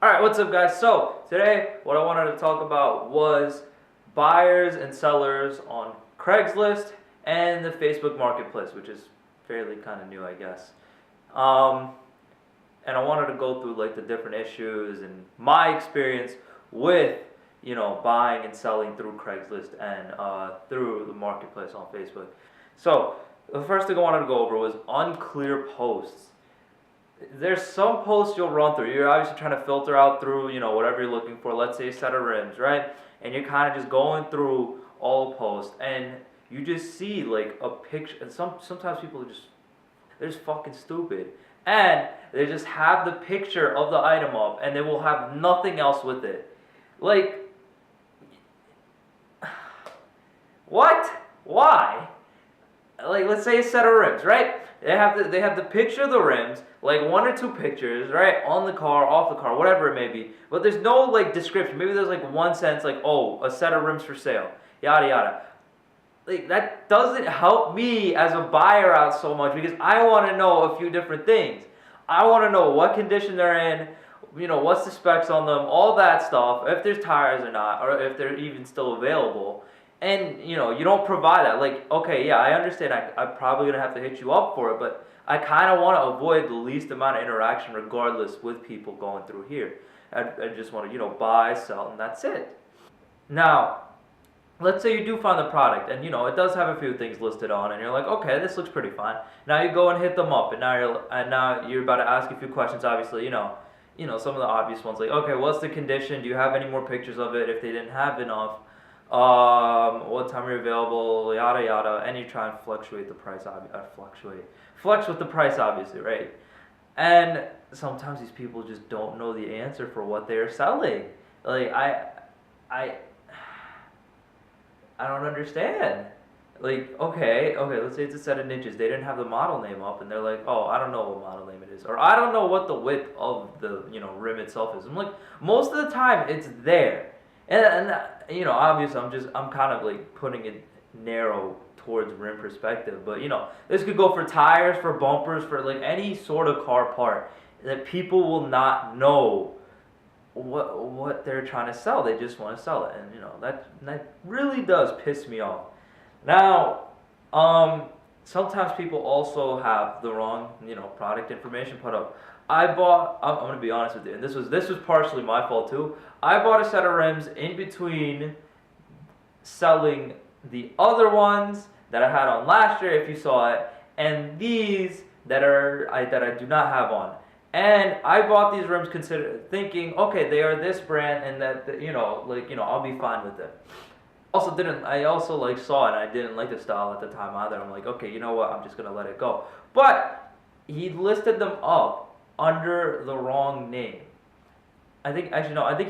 Alright, what's up guys? So, today what I wanted to talk about was buyers and sellers on Craigslist and the Facebook Marketplace, which is fairly kind of new, I guess. Um, and I wanted to go through like the different issues and my experience with, buying and selling through Craigslist and through the Marketplace on Facebook. So, the first thing I wanted to go over was Unclear Posts. There's some posts you'll run through. You're obviously trying to filter out through, whatever you're looking for. Let's say a set of rims, right? And you're kind of just going through all posts, and you just see like a picture. And sometimes people they're just fucking stupid, and they just have the picture of the item up, and they will have nothing else with it. Like, what? Why? Like, let's say a set of rims, right? They have the picture of the rims, like one or two pictures, right, on the car, off the car, whatever it may be. But there's no like description. Maybe there's like one sentence, like, oh, a set of rims for sale, yada yada. Like, that doesn't help me as a buyer out so much, because I want to know a few different things. I want to know what condition they're in, what's the specs on them, all that stuff, if there's tires or not, or if they're even still available. And, you don't provide that. Like, okay, yeah, I understand I'm probably going to have to hit you up for it, but I kind of want to avoid the least amount of interaction regardless with people going through here. I just want to, buy, sell, and that's it. Now, let's say you do find the product, and, it does have a few things listed on, and you're like, okay, this looks pretty fine. Now you go and hit them up, and now you're about to ask a few questions, obviously, some of the obvious ones, like, okay, what's the condition? Do you have any more pictures of it if they didn't have enough? What time are you available, yada yada, and you try and fluctuate the price, flex with the price, obviously, right? And sometimes these people just don't know the answer for what they're selling. Like, I don't understand. Like, okay, let's say it's a set of ninjas. They didn't have the model name up, and they're like, oh, I don't know what model name it is, or I don't know what the width of the rim itself is. I'm like, most of the time it's there. And obviously I'm kind of like putting it narrow towards rim perspective, but this could go for tires, for bumpers, for like any sort of car part that people will not know what they're trying to sell. They just want to sell it, and that really does piss me off. Now, sometimes people also have the wrong product information put up. I'm going to be honest with you, and this was partially my fault too. I bought a set of rims in between selling the other ones that I had on last year, if you saw it, and these that I do not have on. And I bought these rims thinking, okay, they are this brand, and that I'll be fine with it. I also like saw it, and I didn't like the style at the time either. I'm like, okay, you know what? I'm just gonna let it go. But he listed them up under the wrong name. I think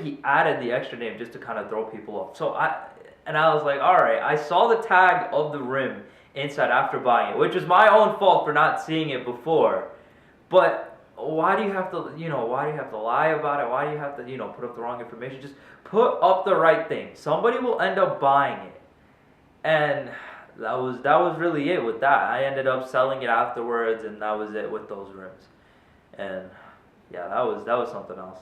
he added the extra name just to kind of throw people off. So I was like, all right, I saw the tag of the rim inside after buying it, which was my own fault for not seeing it before. But why do you have to lie about it? Why do you have to, put up the wrong information? Just put up the right thing. Somebody will end up buying it. And that was really it with that. I ended up selling it afterwards, and that was it with those rims. And yeah, that was something else.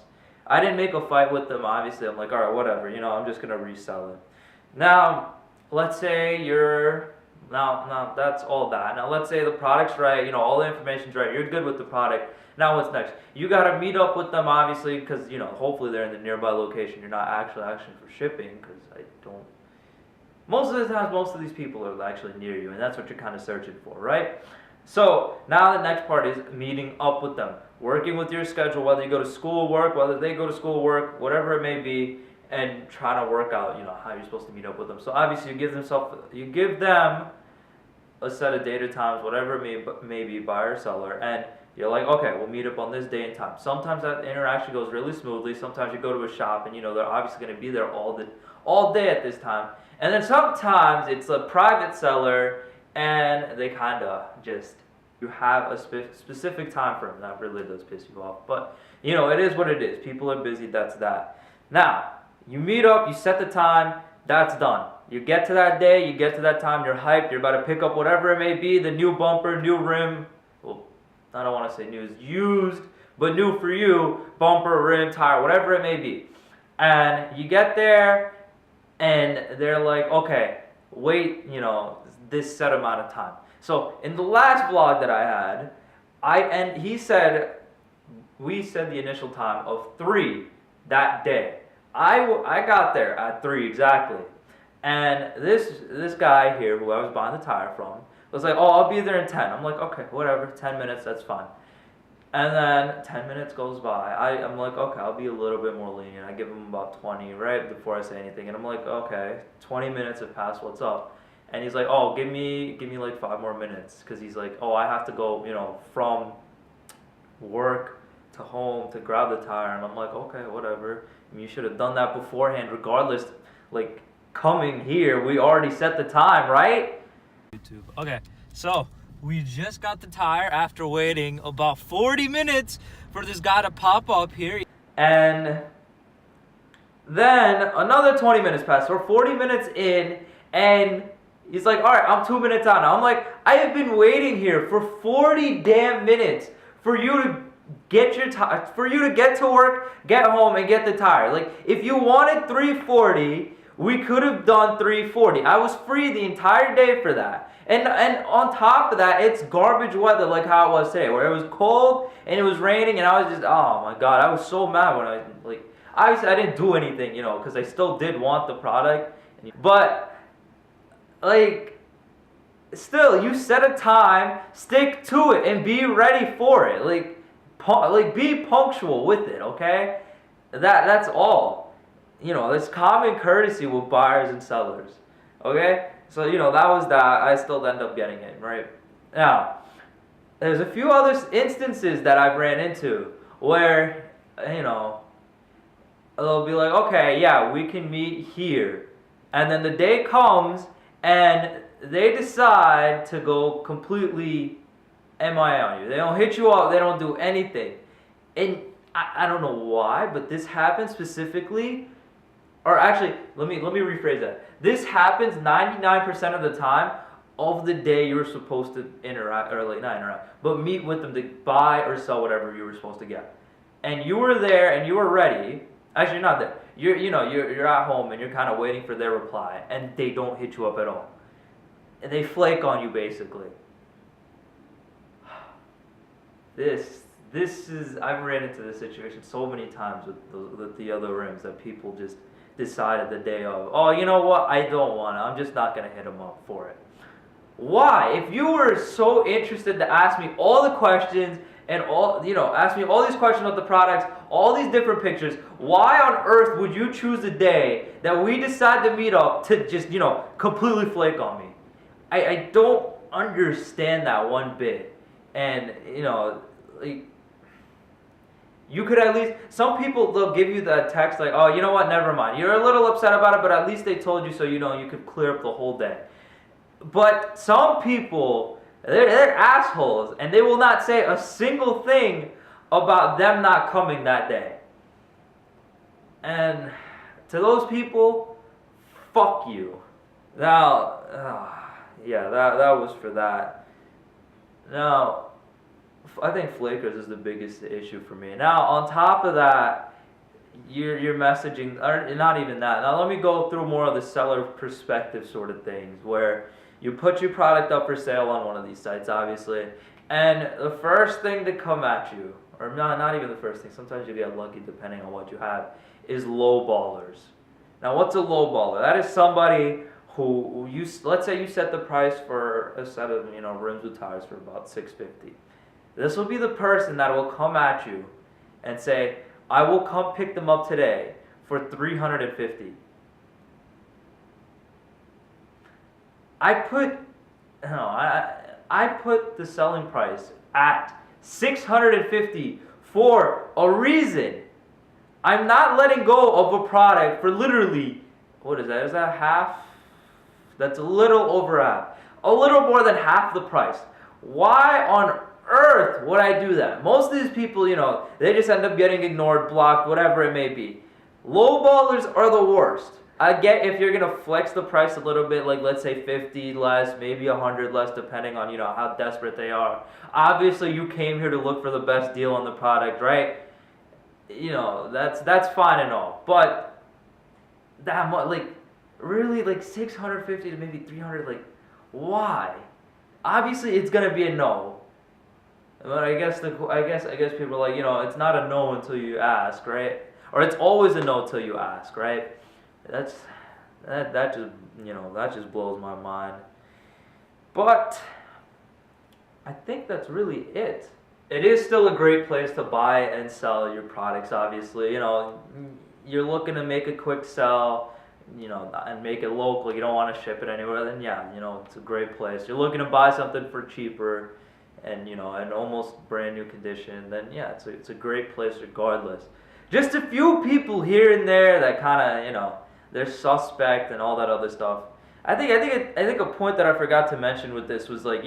I didn't make a fight with them, obviously. I'm like, all right, whatever, I'm just gonna resell it. Now, let's say now that's all that. Now let's say the product's right, all the information's right, you're good with the product. Now what's next? You gotta meet up with them, obviously, because hopefully they're in the nearby location. You're not actually asking for shipping, because I don't. Most of the times, most of these people are actually near you, and that's what you're kind of searching for, right? So now the next part is meeting up with them, working with your schedule, whether you go to school, work, whether they go to school, work, whatever it may be, and trying to work out, how you're supposed to meet up with them. So obviously you give them a set of date or times, whatever it may be, buyer or seller, and you're like, okay, we'll meet up on this day and time. Sometimes that interaction goes really smoothly. Sometimes you go to a shop, and they're obviously going to be there all day at this time. And then sometimes it's a private seller, and they kind of you have a specific time frame. That really does piss you off. But, it is what it is. People are busy, that's that. Now, you meet up, you set the time, that's done. You get to that day, you get to that time, you're hyped, you're about to pick up whatever it may be, the new bumper, new rim. Well, I don't want to say new, used but new for you, bumper, rim, tire, whatever it may be. And you get there, and they're like, okay, wait, this set amount of time. So in the last vlog that I had, we said the initial time of 3 that day. I got there at 3 exactly. And this guy here, who I was buying the tire from, was like, oh, I'll be there in 10. I'm like, okay, whatever, 10 minutes, that's fine. And then 10 minutes goes by. I'm like, okay, I'll be a little bit more lenient. I give him about 20 right before I say anything. And I'm like, okay, 20 minutes have passed, what's up? And he's like, oh, give me like 5 more minutes. Because he's like, oh, I have to go, from work to home to grab the tire. And I'm like, okay, whatever. I mean, you should have done that beforehand regardless. Like, coming here, we already set the time, right? YouTube. Okay, so we just got the tire after waiting about 40 minutes for this guy to pop up here. And then another 20 minutes passed. We're 40 minutes in, and he's like, all right, I'm 2 minutes out now. I'm like, I have been waiting here for 40 damn minutes for you to get your tire, for you to get to work, get home, and get the tire. Like, if you wanted 340, we could have done 340. I was free the entire day for that. And on top of that, it's garbage weather like how it was today, where it was cold and it was raining, and I was just, oh my god, I was so mad when obviously I didn't do anything, because I still did want the product. But, still, you set a time, stick to it, and be ready for it. Be punctual with it, okay? That's all. It's common courtesy with buyers and sellers, okay? So, that was that. I still end up getting it, right? Now, there's a few other instances that I've ran into where, they'll be like, okay, yeah, we can meet here. And then the day comes, and they decide to go completely MIA on you. They don't hit you up. They don't do anything. And I don't know why, but this happens specifically. Or actually, let me rephrase that. This happens 99% of the time of the day you were supposed to interact, or not interact, but meet with them to buy or sell whatever you were supposed to get. And you were there and you were ready. Actually, you're not there. You're at home and you're kind of waiting for their reply, and they don't hit you up at all. And they flake on you basically. I've ran into this situation so many times with the other rims that people just decided the day of, oh, you know what, I don't want it. I'm just not going to hit them up for it. Why? If you were so interested to ask me all the questions and ask me all these questions about the products, all these different pictures, why on earth would you choose a day that we decide to meet up to just, completely flake on me? I don't understand that one bit. And, you could at least, some people, they'll give you the text like, oh, you know what, never mind. You're a little upset about it, but at least they told you so you could clear up the whole day. But some people, they're assholes, and they will not say a single thing about them not coming that day. And to those people, fuck you. Now, that was for that. Now, I think flakers is the biggest issue for me. Now, on top of that, you're messaging, or not even that. Now, let me go through more of the seller perspective sort of things, where you put your product up for sale on one of these sites, obviously, and the first thing to come at you, or not even the first thing, sometimes you get lucky depending on what you have, is lowballers. Now, what's a lowballer? That is somebody who let's say you set the price for a set of rims with tires for about $650. This will be the person that will come at you and say, I will come pick them up today for $350. I put the selling price at $650 for a reason. I'm not letting go of a product for literally, what is that? Is that half? That's a little over half. A little more than half the price. Why on earth would I do that? Most of these people, they just end up getting ignored, blocked, whatever it may be. Lowballers are the worst. I get if you're gonna flex the price a little bit, like let's say 50 less, maybe 100 less, depending on how desperate they are. Obviously, you came here to look for the best deal on the product, right? That's fine and all, but that much, like, really, like 650 to maybe 300, like, why? Obviously, it's gonna be a no. But I guess people are like, it's not a no until you ask, right? Or it's always a no till you ask, right? That's that just blows my mind. But I think that's really it. It is still a great place to buy and sell your products. Obviously, you're looking to make a quick sell, and make it local. You don't want to ship it anywhere. Then yeah, it's a great place. You're looking to buy something for cheaper, and in almost brand new condition. Then yeah, it's a great place regardless. Just a few people here and there that kind of they're suspect and all that other stuff. I think a point that I forgot to mention with this was like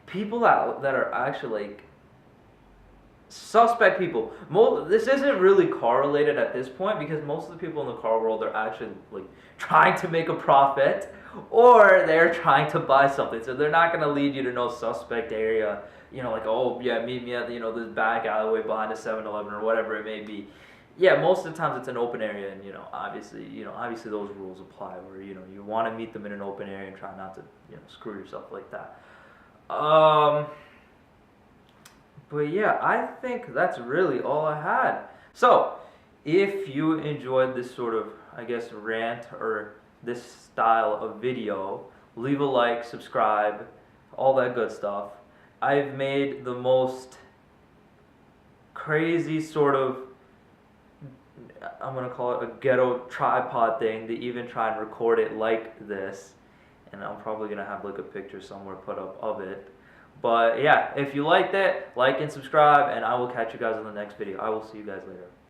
people that are actually like suspect people. This isn't really correlated at this point because most of the people in the car world are actually like trying to make a profit or they're trying to buy something. So they're not gonna lead you to no suspect area. Like, oh yeah, meet me at this back alleyway behind a 7-Eleven or whatever it may be. Yeah, most of the times it's an open area, and obviously those rules apply where you want to meet them in an open area and try not to screw yourself like that. But yeah, I think that's really all I had. So, if you enjoyed this sort of, I guess, rant or this style of video, leave a like, subscribe, all that good stuff. I've made the most crazy sort of, I'm going to call it a ghetto tripod thing to even try and record it like this. And I'm probably going to have like a picture somewhere put up of it. But yeah, if you liked it, like and subscribe, and I will catch you guys in the next video. I will see you guys later.